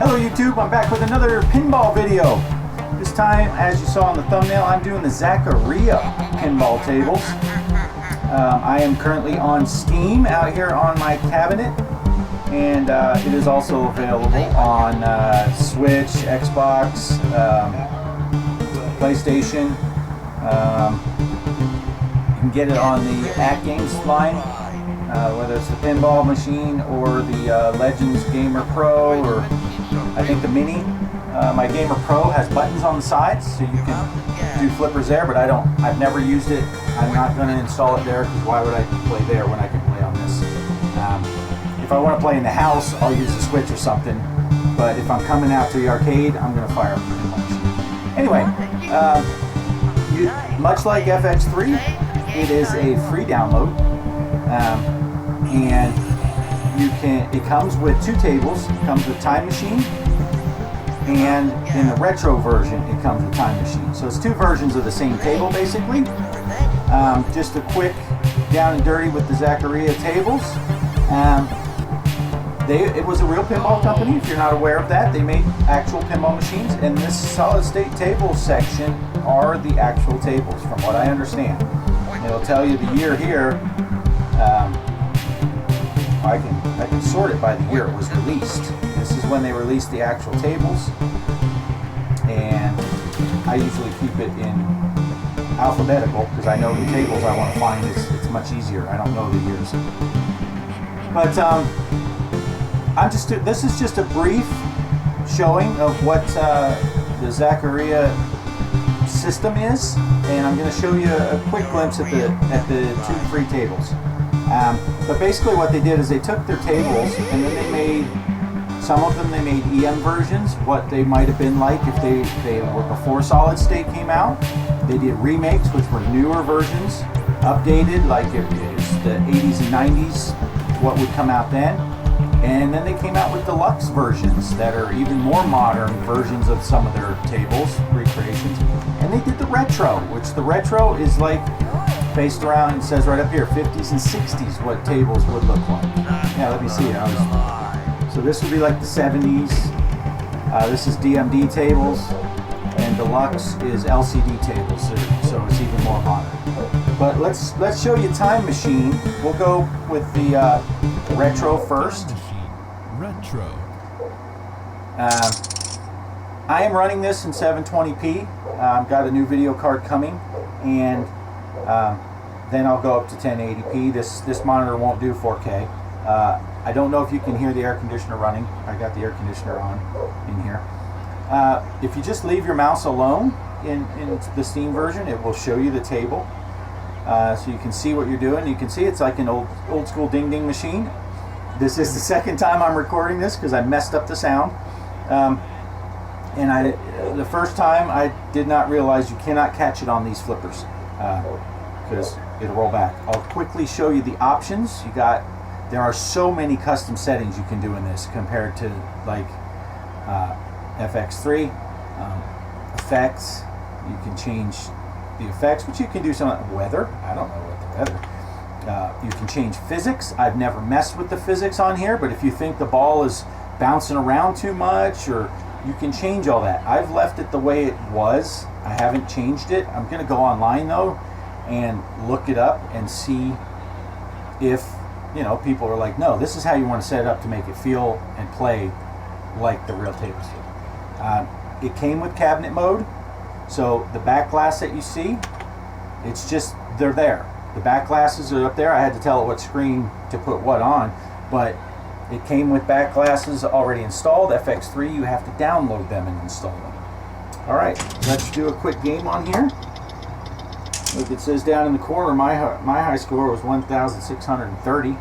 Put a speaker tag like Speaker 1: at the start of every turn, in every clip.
Speaker 1: Hello YouTube, I'm back with another pinball video. This time, as you saw in the thumbnail, I'm doing the Zaccaria pinball tables. I am currently on Steam out here on my cabinet, and it is also available on Switch, Xbox, PlayStation. You can get it on the At Games line, whether it's the pinball machine or the Legends Gamer Pro, or I think the Mini. My Gamer Pro has buttons on the sides, so you can do flippers there, but I've never used it. I'm not going to install it there, because why would I play there when I can play on this? If I want to play in the house, I'll use the Switch or something, but if I'm coming out to the arcade, I'm going to fire up the pinball machine. Anyway, much like FX3, it is a free download, and it comes with two tables. It comes with Time Machine, and in the retro version it comes with Time Machine. So it's two versions of the same table basically. Just a quick down and dirty with the Zaccaria tables. It was a real pinball company, if you're not aware of that. They made actual pinball machines, and this solid state table section are the actual tables from what I understand. It'll tell you the year here. I can sort it by the year it was released. This is when they released the actual tables, and I usually keep it in alphabetical because I know the tables I want to find. It's much easier. I don't know the years. But this is just a brief showing of what the Zaccaria system is, and I'm going to show you a quick glimpse at the two free tables. But basically what they did is they took their tables, and then they made, some of them they made EM versions, what they might have been like if they were before Solid State came out. They did remakes, which were newer versions, updated, like if it's the 80s and 90s, what would come out then. And then they came out with deluxe versions that are even more modern versions of some of their tables, recreations. And they did the retro, which the retro is like based around, it says right up here, 50s and 60s, what tables would look like. Yeah, let me see it. So this would be like the 70s. This is DMD tables, and deluxe is LCD tables, so it's even more modern. But let's show you Time Machine. We'll go with the retro first.
Speaker 2: Retro.
Speaker 1: I am running this in 720p. I've got a new video card coming, and then I'll go up to 1080p. This monitor won't do 4K. I don't know if you can hear the air conditioner running. I got the air conditioner on in here. If you just leave your mouse alone in the Steam version, it will show you the table. So you can see what you're doing. You can see it's like an old school ding ding machine. This is the second time I'm recording this because I messed up the sound. And the first time I did not realize you cannot catch it on these flippers because it'll roll back. I'll quickly show you the options. There are so many custom settings you can do in this compared to like FX3, Effectz. You can change the effects, which you can do some weather. I don't know what the weather. You can change physics. I've never messed with the physics on here, but if you think the ball is bouncing around too much, or you can change all that. I've left it the way it was. I haven't changed it. I'm going to go online though and look it up and see if people are like, no, this is how you want to set it up to make it feel and play like the real tables do. It came with cabinet mode, so the back glass that you see, it's just, they're there. The back glasses are up there. I had to tell it what screen to put what on, but it came with back glasses already installed. FX3, you have to download them and install them. Alright, let's do a quick game on here. Look, it says down in the corner, my high score was 1,630.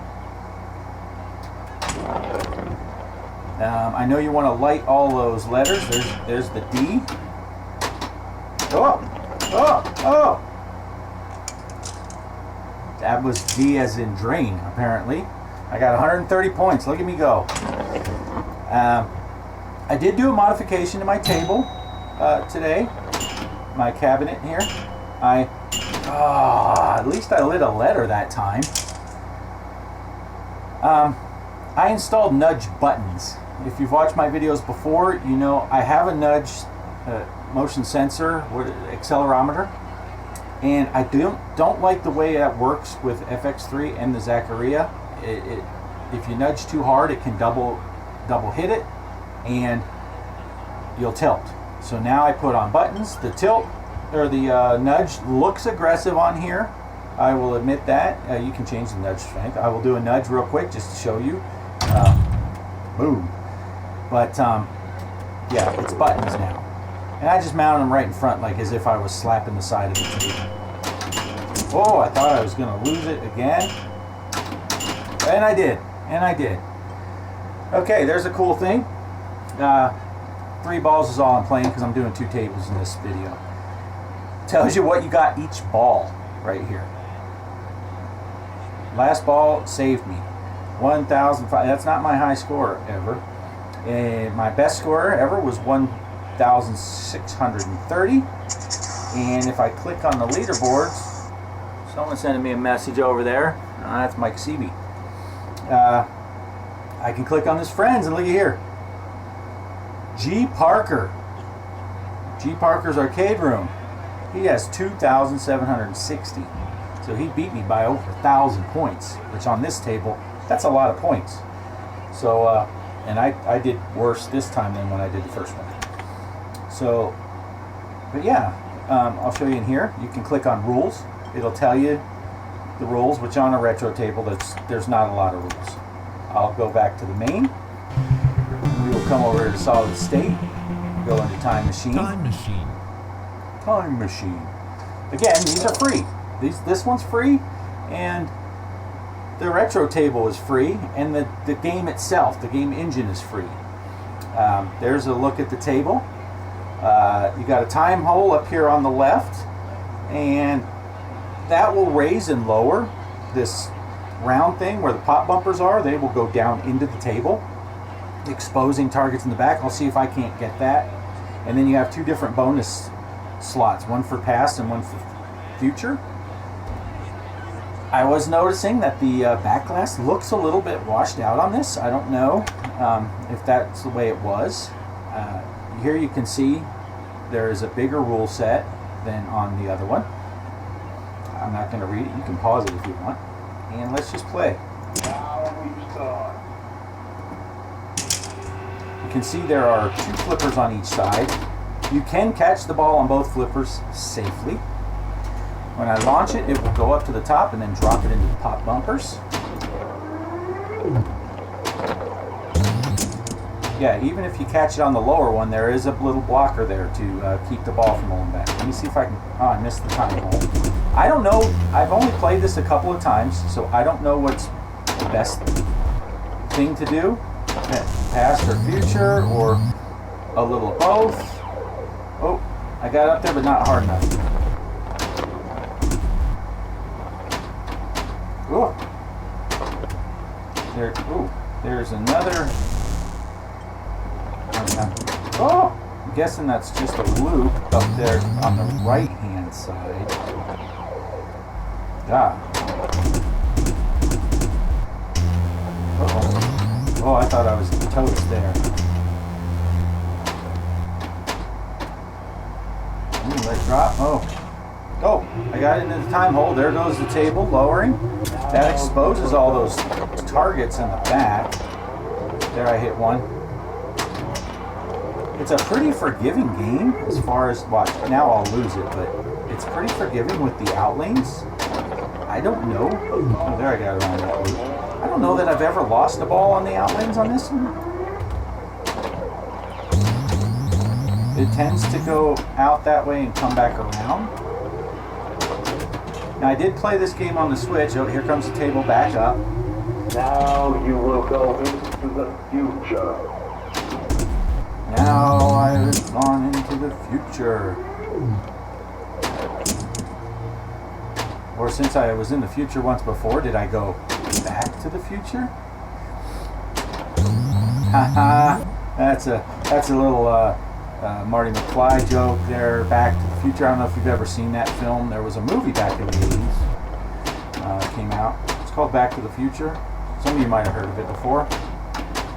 Speaker 1: I know you want to light all those letters. There's the D. Oh! That was D as in drain, apparently. I got 130 points. Look at me go. I did do a modification to my table today. My cabinet here. At least I lit a letter that time. I installed nudge buttons if you've watched my videos before, you know I have a nudge motion sensor, accelerometer, and I don't like the way that works with FX3 and the Zaccaria. If you nudge too hard, it can double hit it, and you'll tilt. So now I put on buttons. The tilt or the nudge looks aggressive on here. I will admit that. You can change the nudge strength. I will do a nudge real quick just to show you. Boom. But yeah, it's buttons now. And I just mounted them right in front, like as if I was slapping the side of the table. Oh, I thought I was going to lose it again. And I did. And I did. Okay, there's a cool thing. 3 balls is all I'm playing because I'm doing 2 tables in this video. Tells you what you got each ball right here. Last ball saved me. 1,005. That's not my high score ever. And my best score ever was 1,630. And if I click on the leaderboards, someone's sending me a message over there. That's Mike Seabee. I can click on his friends and look at here. G. Parker. G. Parker's Arcade Room. He has 2,760. So he beat me by over 1,000 points, which on this table, that's a lot of points. So, and I did worse this time than when I did the first one. So, but yeah, I'll show you in here. You can click on rules. It'll tell you the rules, which on a retro table, there's not a lot of rules. I'll go back to the main. We will come over to solid state. Go into time machine.
Speaker 2: Time machine.
Speaker 1: Time machine. Again, these are free. This one's free, and the retro table is free, and the game itself, the game engine is free. There's a look at the table. You got a time hole up here on the left, and that will raise and lower this round thing where the pop bumpers are. They will go down into the table, exposing targets in the back. I'll see if I can't get that. And then you have 2 different bonus slots, one for past and one for future. I was noticing that the back glass looks a little bit washed out on this. I don't know if that's the way it was. Here you can see there is a bigger rule set than on the other one. I'm not going to read it. You can pause it if you want. And let's just play. You can see there are 2 flippers on each side. You can catch the ball on both flippers safely. When I launch it, it will go up to the top and then drop it into the pop bumpers. Yeah, even if you catch it on the lower one, there is a little blocker there to keep the ball from rolling back. Let me see if I can... Oh, I missed the time hole. I don't know. I've only played this a couple of times, so I don't know what's the best thing to do. Past or future, or a little of both. Oh, I got up there, but not hard enough. Ooh. There's another. Oh, I'm guessing that's just a loop up there on the right-hand side. Ah. Uh-oh. Oh, I thought I was toast there. Let it drop. Oh, I got it into the time hole. There goes the table, lowering. That exposes all those targets in the back. There, I hit one. It's a pretty forgiving game as far as, watch, now I'll lose it, but it's pretty forgiving with the outlanes. I don't know. Oh, there I got around that loop. I don't know that I've ever lost a ball on the outlanes on this one. It tends to go out that way and come back around. Now, I did play this game on the Switch. Oh, here comes the table back up.
Speaker 3: Now you will go into the future.
Speaker 1: Now I've gone into the future. Or since I was in the future once before, did I go back to the future? Haha, that's a little Marty McFly joke there, Back to the Future. I don't know if you've ever seen that film. There was a movie back in the 80s. It came out. It's called Back to the Future. Some of you might have heard of it before.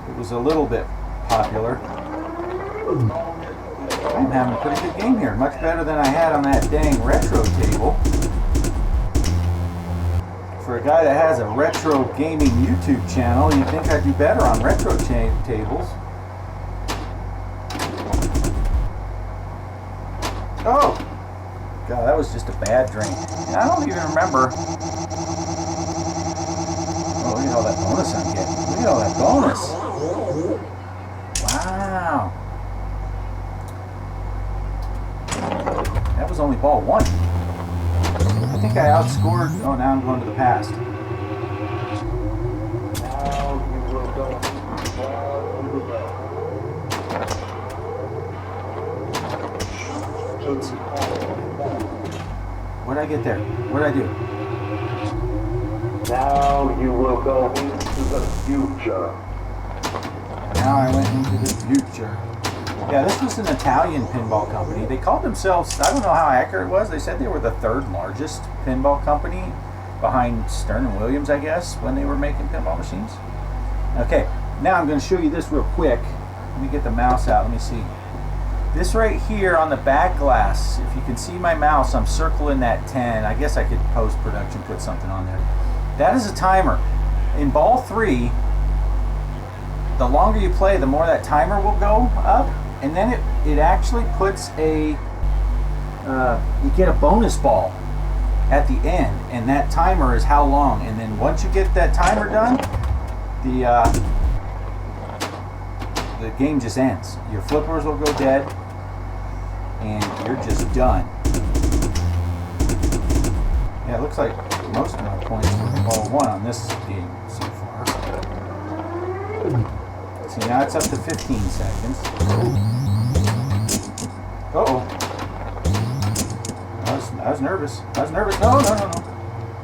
Speaker 1: It was a little bit popular. I'm having a pretty good game here. Much better than I had on that dang retro table. For a guy that has a retro gaming YouTube channel, you'd think I'd do better on retro tables. Oh! God, that was just a bad drink. I don't even remember. Oh, look at all that bonus I'm getting. Look at all that bonus. Wow. That was only ball one. I think I outscored. Oh, now I'm going to the past.
Speaker 3: Now you will go
Speaker 1: What did I get there? What did I do?
Speaker 3: Now you will go into the future.
Speaker 1: Now I went into the future. Yeah, this was an Italian pinball company. They called themselves, I don't know how accurate it was, they said they were the third largest pinball company behind Stern and Williams, I guess, when they were making pinball machines. Okay, now I'm going to show you this real quick. Let me get the mouse out. Let me see. This right here on the back glass, if you can see my mouse, I'm circling that 10. I guess I could post-production put something on there. That is a timer. In ball 3, the longer you play, the more that timer will go up, and then it actually puts a, you get a bonus ball at the end, and that timer is how long, and then once you get that timer done, the game just ends. Your flippers will go dead, and you're just done. Yeah, it looks like most of my points were in ball 1 on this game so far. See, now it's up to 15 seconds. Uh-oh. I was nervous. I was nervous. No.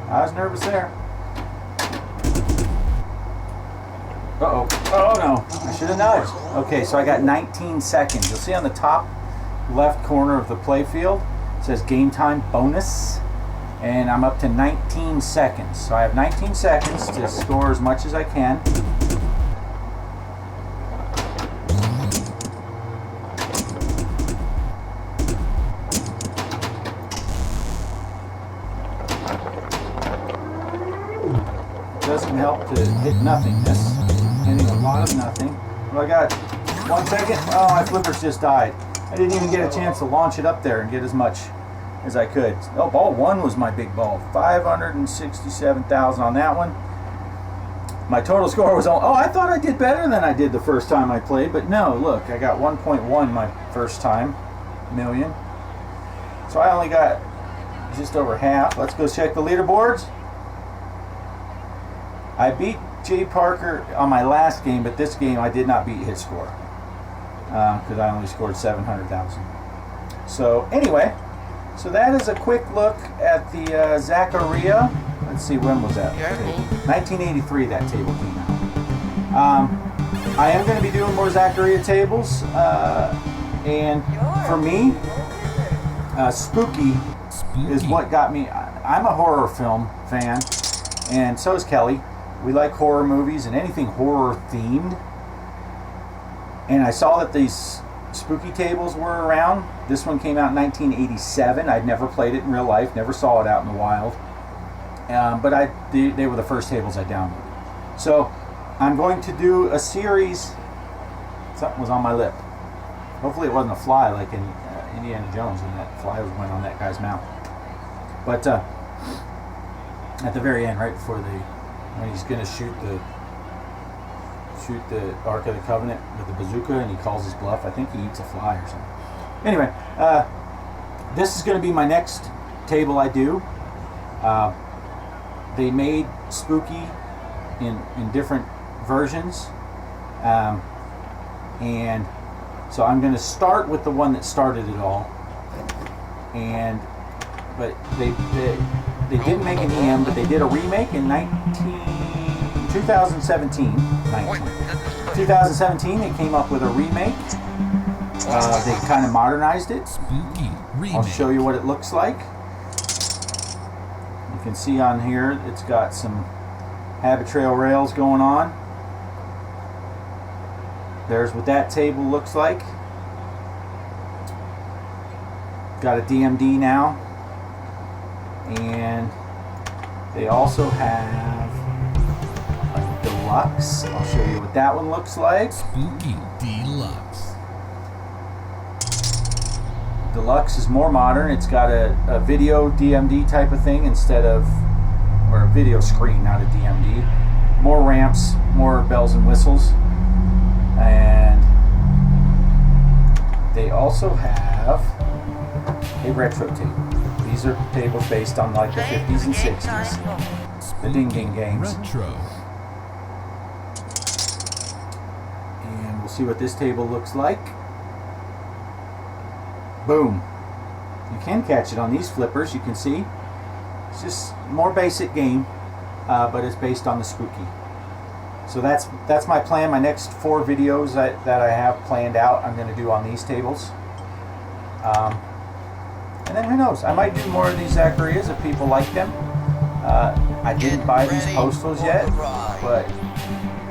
Speaker 1: I was nervous there. Uh-oh. Oh, no. I should have nudged. Okay, so I got 19 seconds. You'll see on the top left corner of the play field, it says game time bonus. And I'm up to 19 seconds. So I have 19 seconds to score as much as I can. Doesn't help to hit nothingness. Hitting a lot of nothing. Well, I got 1 second. Oh, my flippers just died. I didn't even get a chance to launch it up there and get as much as I could. Oh, ball 1 was my big ball. 567,000 on that one. My total score was all. Oh, I thought I did better than I did the first time I played, but no, look, I got 1.1 my first time million. So I only got just over half. Let's go check the leaderboards. I beat Jay Parker on my last game, but this game I did not beat his score because I only scored 700,000. So anyway, so that is a quick look at the Zaccaria. Let's see, when was that? 1983 that table came out. I am going to be doing more Zaccaria tables, and for me, Spooky is what got me. I'm a horror film fan, and so is Kelly. We like horror movies and anything horror themed. And I saw that these Spooky tables were around. This one came out in 1987. I'd never played it in real life, never saw it out in the wild. But they were the first tables I downloaded. So I'm going to do a series. Something was on my lip. Hopefully it wasn't a fly like in Indiana Jones, and that fly went on that guy's mouth. But at the very end, right before when he's going to shoot the Ark of the Covenant with the bazooka, and he calls his bluff, I think he eats a fly or something. Anyway, this is going to be my next table I do. They made Spooky in different versions, and so I'm going to start with the one that started it all. But they didn't make an EM, but they did a remake in 2017. 2017, they came up with a remake. They kind of modernized it.
Speaker 2: Spooky remake.
Speaker 1: I'll show you what it looks like. You can see on here, it's got some Habit Trail rails going on. there's what that table looks like. Got a DMD now, and they also have a deluxe. I'll show you what that one looks like.
Speaker 2: Spooky Deluxe.
Speaker 1: Deluxe is more modern. It's got a video DMD type of thing instead of, or a video screen, not a DMD. More ramps, more bells and whistles. And they also have a retro table. These are tables based on like the 50s and 60s. The Ding Ding games.
Speaker 2: Retro.
Speaker 1: And we'll see what this table looks like. Boom. You can catch it on these flippers, you can see. It's just more basic game, but it's based on the spooky. So that's my plan. My next 4 videos that I have planned out, I'm going to do on these tables. And then who knows? I might do more of these Zaccarias if people like them. I didn't buy these Poestals yet, but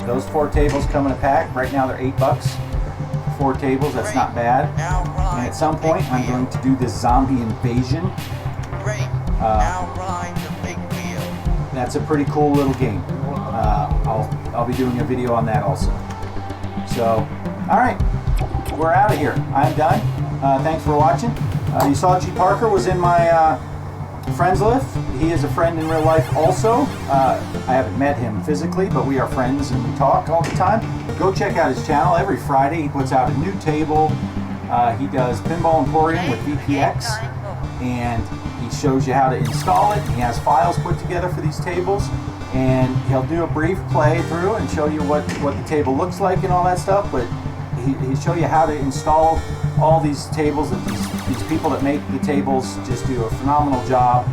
Speaker 1: those 4 tables come in a pack. Right now they're $8. 4 tables, that's not bad. And at some point I'm going to do this zombie invasion. That's a pretty cool little game. I'll be doing a video on that also. So, alright, we're out of here. I'm done. Thanks for watching. You saw G. Parker was in my friends list. He is a friend in real life also. I haven't met him physically, but we are friends and we talk all the time. Go check out his channel. Every Friday he puts out a new table. He does Pinball Emporium with VPX, and he shows you how to install it. He has files put together for these tables, and he'll do a brief playthrough and show you what the table looks like and all that stuff, but he'll show you how to install all these tables. That these people that make the tables just do a phenomenal job,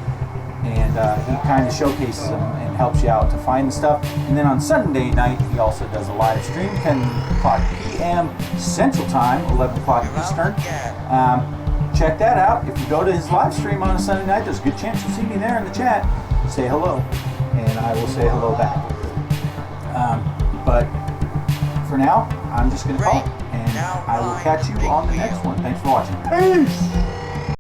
Speaker 1: and he kind of showcases them and helps you out to find the stuff. And then on Sunday night he also does a live stream, 10 o'clock p.m. Central Time, 11 o'clock Eastern. Check that out. If you go to his live stream on a Sunday night, there's a good chance you'll see me there in the chat. Say hello, and I will say hello back. But for now, I'm just going to call it, and I will catch you on the next one. Thanks for watching. Peace!